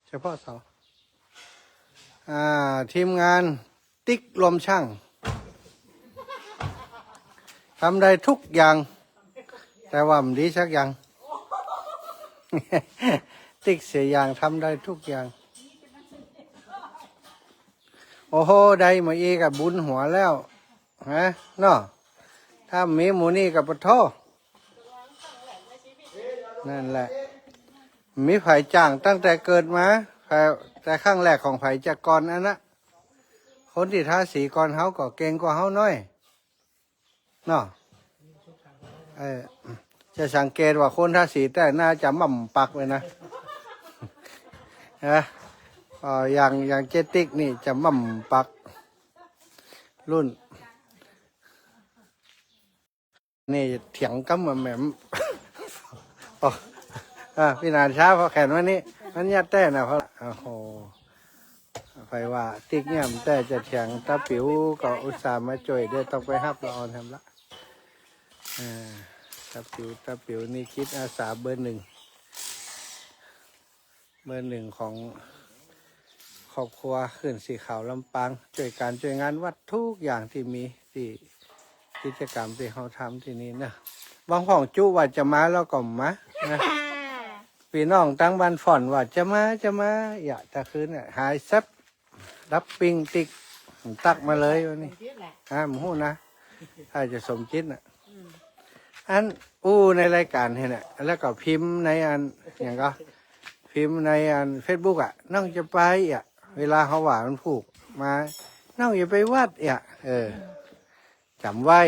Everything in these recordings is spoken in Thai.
เฉพาะเสาทีมงานติ๊กรวมช่างทำได้ทุกอย่างแต่ว่ามันดีสักอย่าง ติ๊กเสียอย่างทำได้ทุกอย่างโอ้โหได้มาอีกับบุญหัวแล้วฮะเนาะถ้ามีหมูนี่กับปะโทนั่นแหละมีไผ่จ้างตั้งแต่เกิดมาแต่ข้างแรกของไผ่จักรอันนะคนที่ทาสีก่อนเฮาก็เก่งกว่าเฮาน้อยเนาะจะสังเกตว่าคนทาสีแต่น่าจะหม่ำปักเลยนะนะอย่างเจติกนี่จะหม่ำปักรุ่นนี่เถียงกัมแหม่มพี่นานช้าเพราะแขนวันนี้มันยัดแต่นะเพราะโอ้โหไปว่าติ๊กเนี่ยมแต่จะเถียงตาปิ๋วก็อุตส่าห์มาจ่วยได้ต้องไปฮับละออนทำละตาปิ๋วนี่คิดอาสาเบอร์หนึ่งของครอบครัวขึ้นสีขาวลำปางช่วยงานวัดทุกอย่างที่มีที่กิจกรรมที่เขาทำที่นี่นะบางของจุว่าจะมาแล้วก็มานะพี่น้องตั้งบ้านฝ่อนว่าจะมาอย่าตะคืนเนี่ยหายซับรับปิงติ๊กตักมาเลยวันนี้หมูนะถ้าจะสมจิตน่ะอันในรายการเห็นน่ะแล้วก็พิมพ์ในอันอย่างก็พิมพ์ในอัน Facebook น้องจะไปเวลาเขาว่ามันผูกมาน้องอย่าไปวัดจำไว้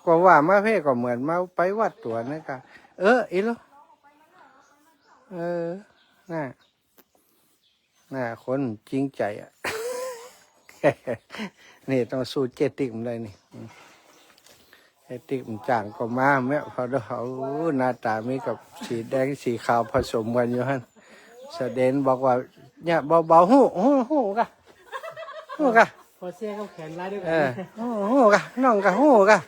ก็ว่ามาเพ่ก็เหมือนมาไปวัดตัวนั่นกันอีหรอน่าคนจริงใจนี่ต้องสู้เจติกมันเลยนี่เจติกมันจ่างก็มาแม่พอเขาหน้าตามีกับสีแดงสีขาวผสมกันอยู่ฮะแสดงบอกว่าเนี่ยเบาหูกะพอเสียเขาแขนไล่ด้วยกันหูกะน้องกะหูกะ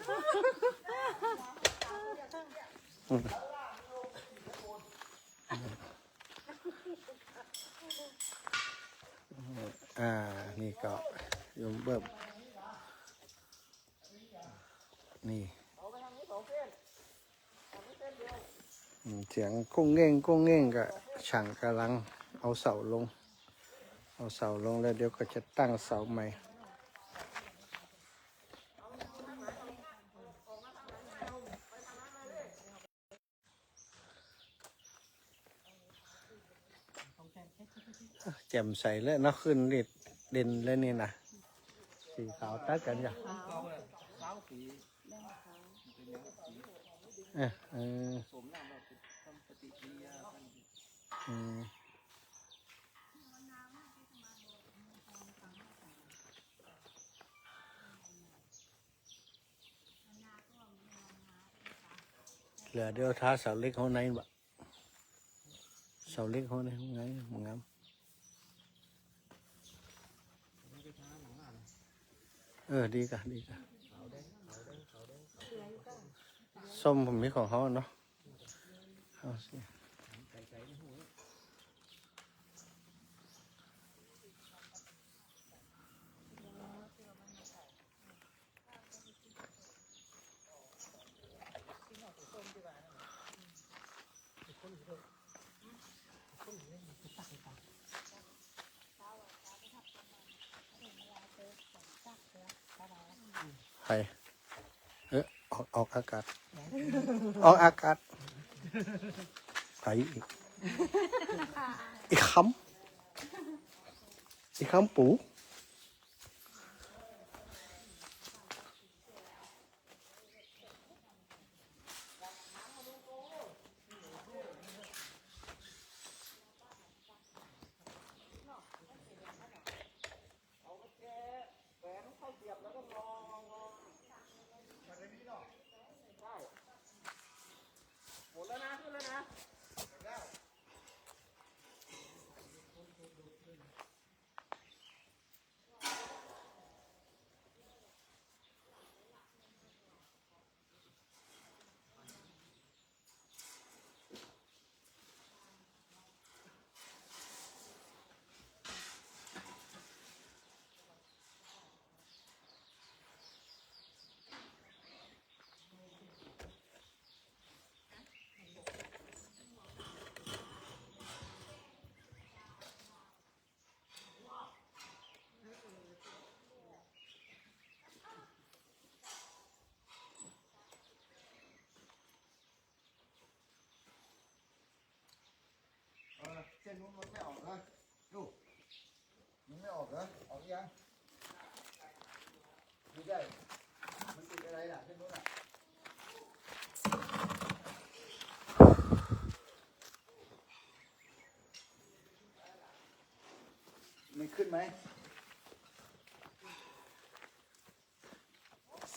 นี่ก็ยมเบิ่มนี่เสียงกุ้งเง่งก็ช่างกำลังเอาเสาลงแล้วเดี๋ยวก็จะตั้งเสาใหม่แจ่มใสเลยเนาะขึ้นเด่นเลยนี่นะสีขาวตัดกันจ้ะเหลือเดี๋ยวท้าเสาเล็กเขาในบ่เสาเล็กเขาในห้องไงมึงงามดีกะส้มผมมีของเขาเนาะเอาสิไปออกอากาศไปอีกคำปู ส้นนู้นมันไม่ออกเหรอดูมันไม่ออกเหรอออกยังไม่ได้มันติดอะไรล่ะเส้นนู้นอ่ะมันขึ้นไหม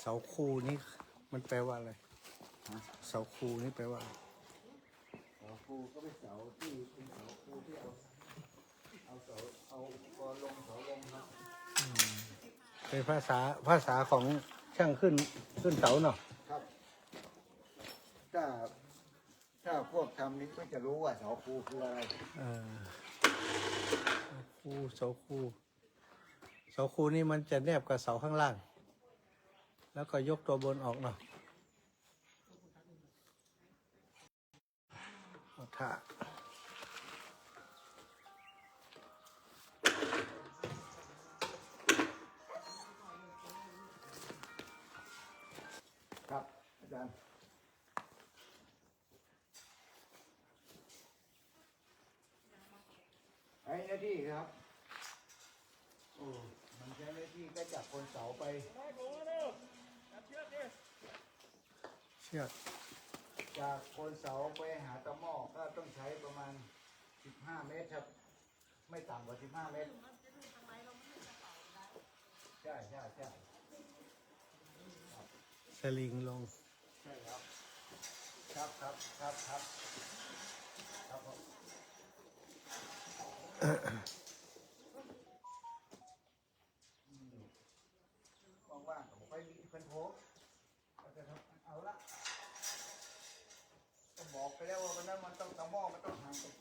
เสาคูนี่มันแปลว่าอะไรเสาคูนี่แปลว่าอะไร เสาคูก็เป็นเสาที่เป็นเสาคูที่เอาเสาเอาอุปกรณ์ลงเสาลงครับ เป็นภาษาของช่างขึ้นเสาเนาะ ครับถ้าถ้าพวกทำนี้ก็จะรู้ว่าเสาคูคืออะไร เออเสาคูนี่มันจะแนบกับเสาข้างล่าง แล้วก็ยกตัวบนออกเนาะเอาท่า ครับอาจารย์ไอ้หน้าที่ครับโอ้มันใช้หน้าที่ก็จากคนเสาไป เชือก จากคนเสาไปหาตะหม้อก็ต้องใช้ประมาณ15 เมตรครับ ไม่ต่ำกว่า15 เมตรใช่ใช่ใช่ สลิงลง ใช่ครับครับครับครับครับครับผมว่างๆผมไปมีเพื่อนโพสก็จะทำเอาละก็บอกไปแล้วว่าวันนั้นมันต้องตะหม้อมันต้องห่างตรง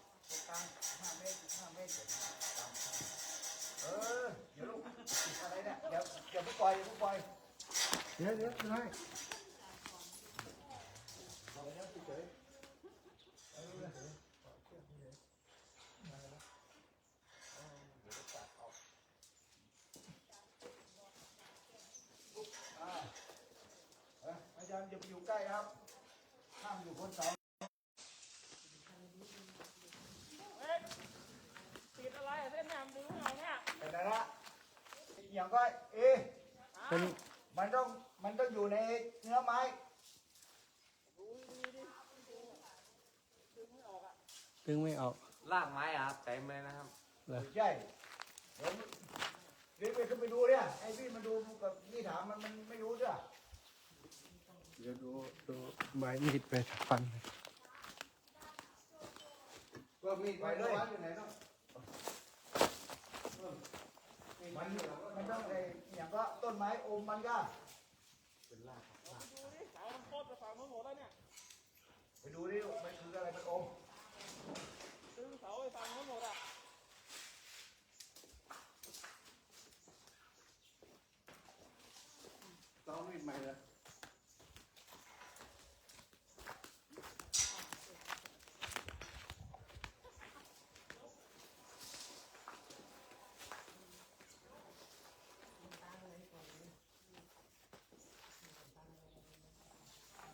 กลาง5 เมตร5 เมตรตามเดี๋ยวลูกติดอะไรเนี่ยเดี๋ยวผู้ปล่อยผู้ปล่อย เดี๋ยวให้ เอาไปแล้วเฉยอาจารย์อย่าไปอยู่ใกล้ครับห้ามอยู่บนเสา ติดอะไรเส้นแหนมดึงเอาเนี่ย แต่นั่นละอย่างก็เป็น มันต้องอยู่ในเนื้อไม้ ดึงไม่ออก ลากไม้อะครับใจมือนะครับ เหรอ ใช่เดี๋ยวรีบไปขึ้นไปดูเนี่ยไอ้พี่มาดูกับนี่ถามมันไม่รู้ด้วย เดี๋ยวดูใบมีดไปฟัน ก็มีไปเลยอยู่ไหนเนาะมันต้องไอ้อย่างก็ต้นไม้อมมันก็ ดูดิเสามันโคตรไปฝั่งนู้นหมดแล้วเนี่ย ไปดูดิมันคืออะไรมันอม ดึงเสาไปฝั่งนู้นหมดอ่ะ ต้องมีดใหม่เลย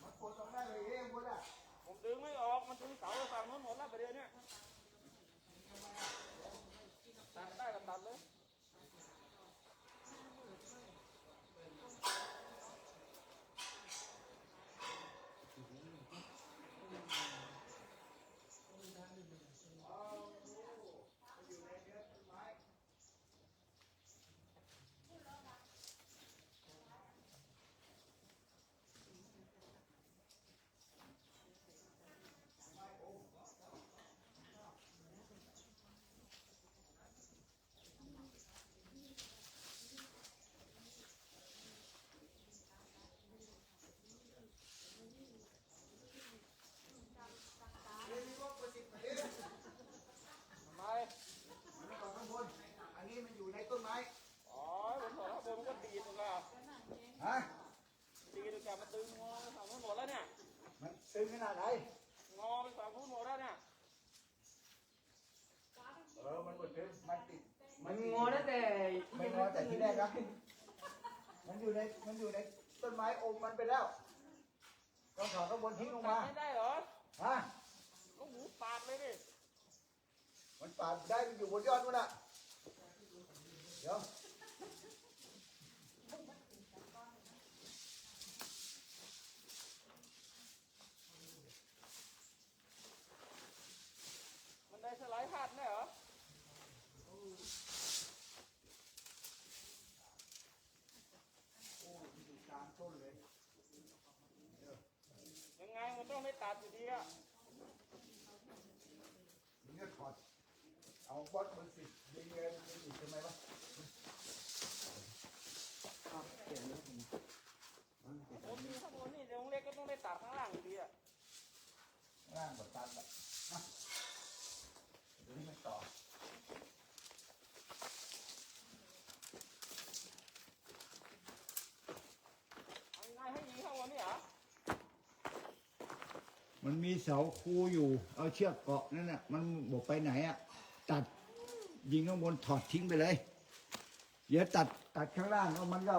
มันคนต้องได้เลยหมดอ่ะ ผมดึงไม่ออกมันดึงเสาไปฝั่งนู้นหมดแล้วประเดี๋ยวเนี่ยตัดได้ก็ตัดเลยทำไม มันไม่ก่อนข้างบนอันนี้มันอยู่ในต้นไม้ อ๋อผมบอกแล้วผมก็ดีดแล้ว ฮะ ดีดแล้วมันดึงงอไปฝั่งนู้นหมดแล้วเนี่ย มันตึงขนาดไหน งอไปฝั่งนู้นหมดแล้วเนี่ย มันหมดตึงมันติด มันงอตั้งแต่ ไม่งอแต่ที่แรกครับมันอยู่ในต้นไม้อมมันไปแล้วต้องถอดข้างบนทิ้งลง ตั มา ดไม่ได้เหรอ ฮะ ลูกหมูปาดเลยดิ มัน ป่าได้มันอยู่บนยอดนู่นน่ะเดี๋ยว มันได้สไลด์หัดเนี่ยเหรอ โอ้อยู่กลางต้นเลย ยังไงมันต้องได้ตัดอยู่ดีอ่ะ มึงก็ถอดเอาบอสมันสิดีไงมันสิทำไมวะ ผมมีข้างบนนี่เดี๋ยวเล็กก็ต้องได้ตัดข้างล่างอยู่ดีอ่ะ ร่างแบบตันแบบเดี๋ยวนี้มันต่อ เอายังไงให้ยิงข้างบนนี่เหรอ มันมีเสาคูอยู่เอาเชือกเกาะนั่นน่ะมันบอกไปไหนอ่ะตัดยิงข้างบนถอดทิ้งไปเลยเดี๋ยวตัดข้างล่างแล้วมันก็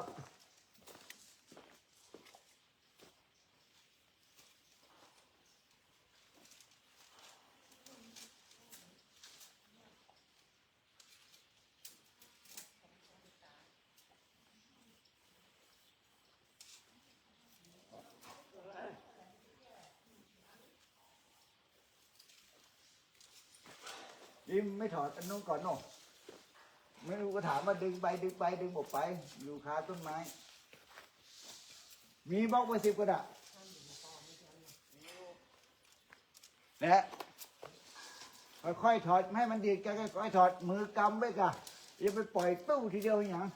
ยิมไม่ถอดอันนู้นก่อนเนาะไม่รู้ก็ถามว่าดึงไปดึงออกไปอยู่คาต้นไม้มีบล็อกไว้10ก็ได้และค่อยๆถอดไม่ให้มันดีดแกค่อยๆถอดมือกำไว้กะอย่าไปปล่อยตู้ทีเดียวอย่าง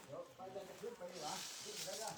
เดี๋ยวไปจะขึ้นไปดีกว่าขึ้นไปได้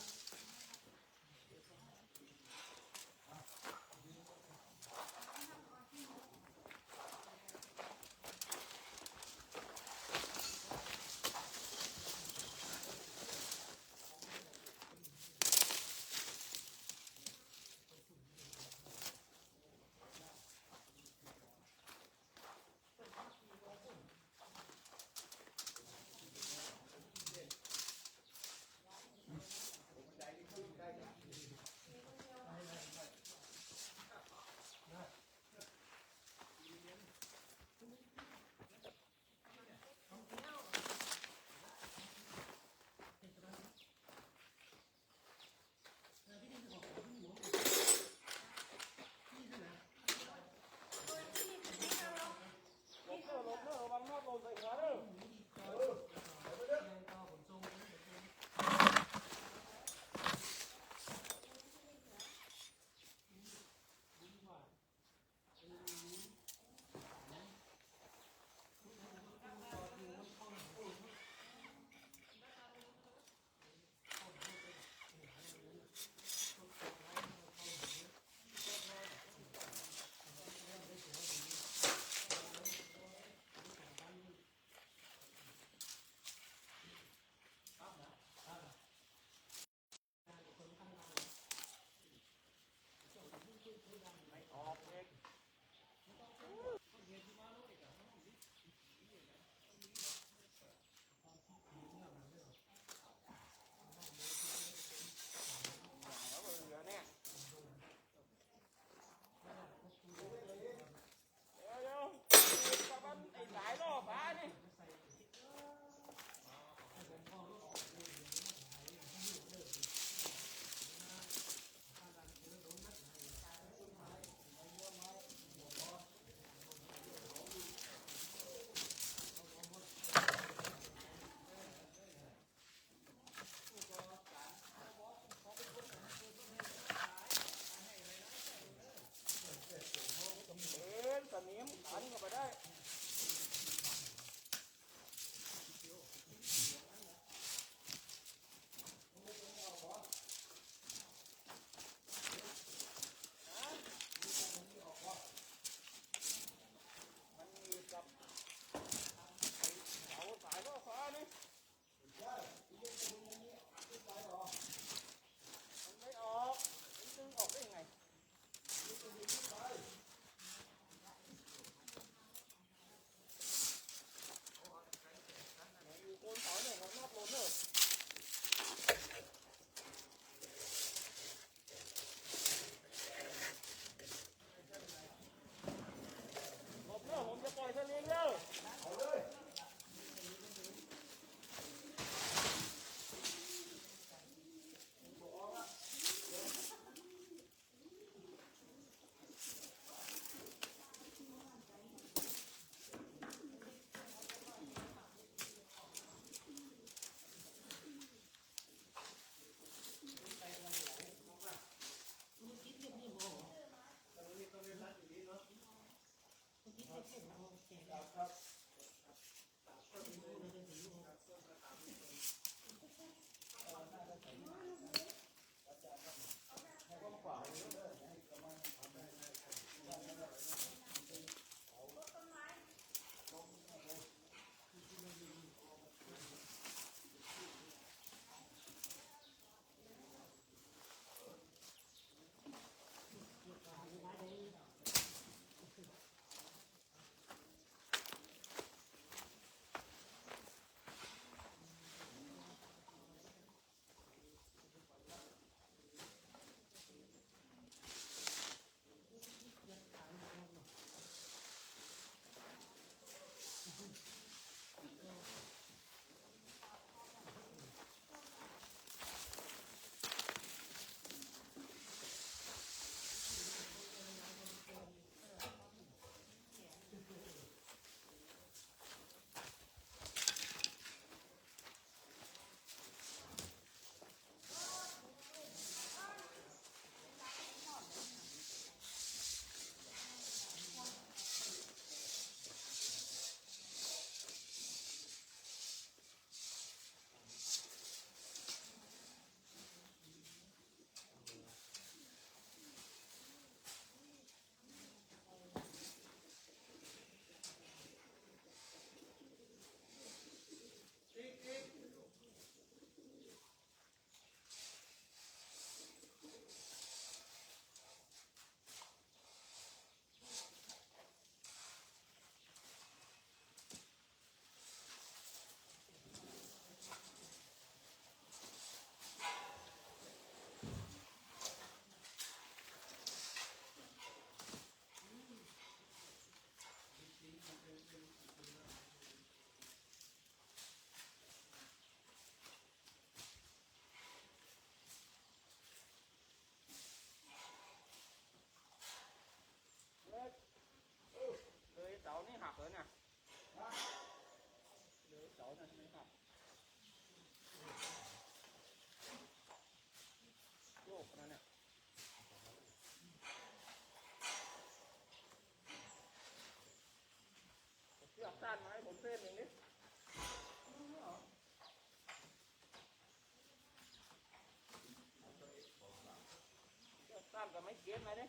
ก็ไม่เก็บมาเนี่ย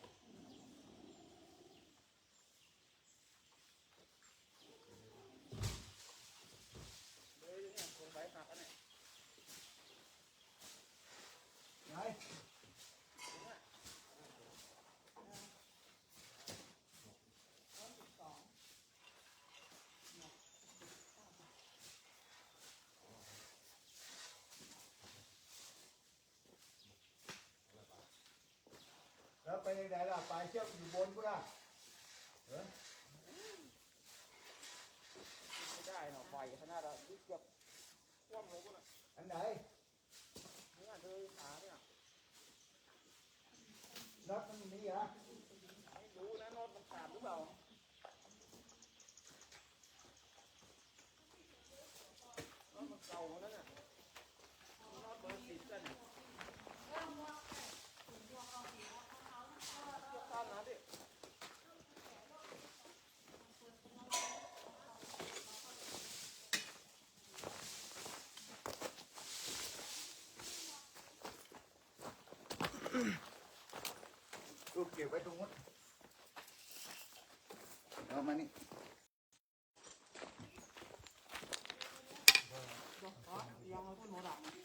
เลยเนี่ยคงใบหักอันนี้ ไหนแล้วไปยังไงล่ะปลายเชือกอยู่บนกูล่ะเออ ไม่ได้เนาะไฟขนาดเราเกือบคว่ำเลยกูน่ะ อันไหน เนี่ยเลยขาเนี่ย น็อตมันมีเหรอ ไม่รู้นะโน้ตมันขาดหรือเปล่าโน้ตมันเก่าแล้วน่ะโน้ตเบอร์10กันเนี่ยยกข้ามนะดิ ลูกเก็บไว้ตรงนู้นเอามานี่ ยังเอาต้นโน้ตอ่ะ